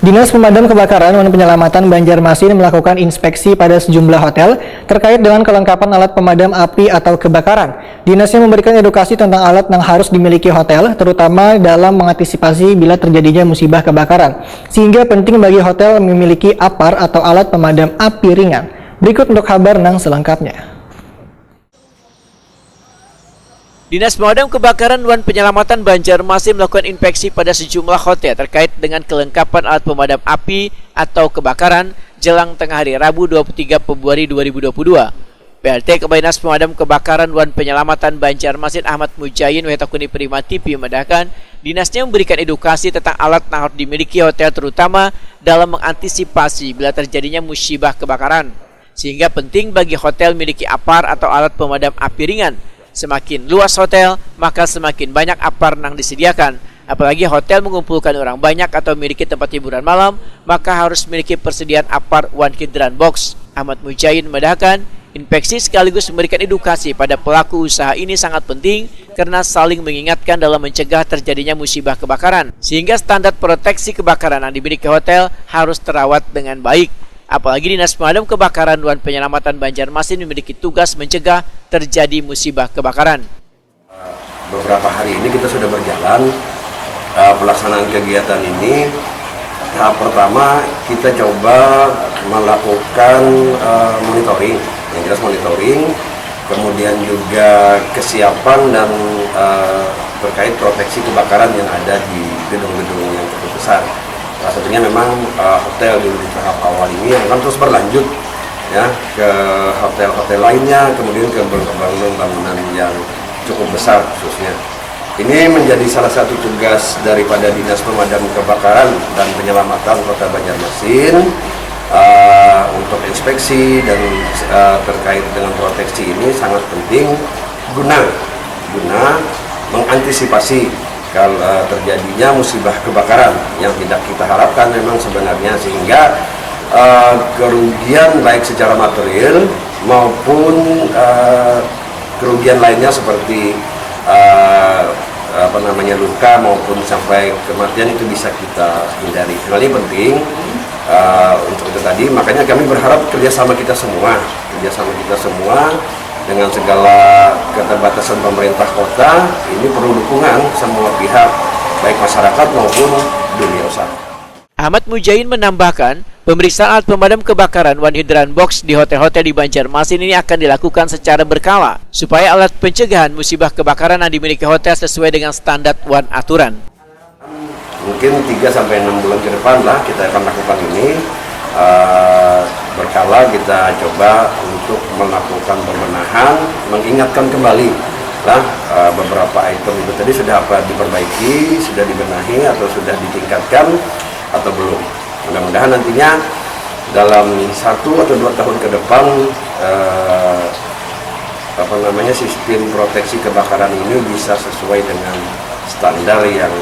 Dinas Pemadam Kebakaran dan Penyelamatan Banjarmasin melakukan inspeksi pada sejumlah hotel terkait dengan kelengkapan alat pemadam api atau kebakaran. Dinasnya memberikan edukasi tentang alat yang harus dimiliki hotel, terutama dalam mengantisipasi bila terjadinya musibah kebakaran. Sehingga penting bagi hotel memiliki APAR atau alat pemadam api ringan. Berikut untuk kabar yang selengkapnya. Dinas Pemadam Kebakaran dan Penyelamatan Banjarmasin melakukan inspeksi pada sejumlah hotel terkait dengan kelengkapan alat pemadam api atau kebakaran jelang tengah hari Rabu 23 Februari 2022. PLT Kepala Dinas Pemadam Kebakaran dan Penyelamatan Banjarmasin Ahmad Mujayin Wetakuni Prima TV memendahkan dinasnya memberikan edukasi tentang alat yang harus dimiliki hotel terutama dalam mengantisipasi bila terjadinya musibah kebakaran. Sehingga penting bagi hotel memiliki APAR atau alat pemadam api ringan. Semakin luas hotel, maka semakin banyak APAR yang disediakan. Apalagi hotel mengumpulkan orang banyak atau memiliki tempat hiburan malam, maka harus memiliki persediaan APAR One Hydran Box. Ahmad Mujayin memendahkan, inspeksi sekaligus memberikan edukasi pada pelaku usaha ini sangat penting karena saling mengingatkan dalam mencegah terjadinya musibah kebakaran. Sehingga standar proteksi kebakaran yang dimiliki hotel harus terawat dengan baik. Apalagi Dinas Pemadam Kebakaran dan Penyelamatan Banjarmasin memiliki tugas mencegah terjadi musibah kebakaran. Beberapa hari ini kita sudah berjalan pelaksanaan kegiatan ini. Tahap pertama kita coba melakukan monitoring, yang jelas monitoring, kemudian juga kesiapan dan terkait proteksi kebakaran yang ada di gedung-gedung yang cukup besar. Salah satunya memang hotel di tahap awal ini akan terus berlanjut ya ke hotel-hotel lainnya, kemudian ke bangunan-bangunan yang cukup besar khususnya. Ini menjadi salah satu tugas daripada Dinas Pemadam Kebakaran dan Penyelamatan Kota Banjarmasin untuk inspeksi dan terkait dengan proteksi ini sangat penting guna mengantisipasi kalau terjadinya musibah kebakaran yang tidak kita harapkan memang sebenarnya, sehingga kerugian baik secara material maupun kerugian lainnya seperti luka maupun sampai kematian itu bisa kita hindari. Hal ini penting untuk itu tadi, makanya kami berharap kerjasama kita semua dengan segala keterbatasan pemerintah kota ini perlu dukungan semua pihak, baik masyarakat maupun dunia usaha. Ahmad Mujayin menambahkan, pemeriksaan alat pemadam kebakaran One Hydran Box di hotel-hotel di Banjarmasin ini akan dilakukan secara berkala supaya alat pencegahan musibah kebakaran yang dimiliki hotel sesuai dengan standar One aturan. Mungkin 3-6 bulan ke depan lah kita akan lakukan ini. Berkala kita coba untuk melakukan pembenahan, mengingatkan kembali beberapa item itu tadi sudah diperbaiki, sudah dibenahi atau sudah ditingkatkan atau belum. Mudah-mudahan nantinya dalam 1 atau 2 tahun ke depan sistem proteksi kebakaran ini bisa sesuai dengan standar yang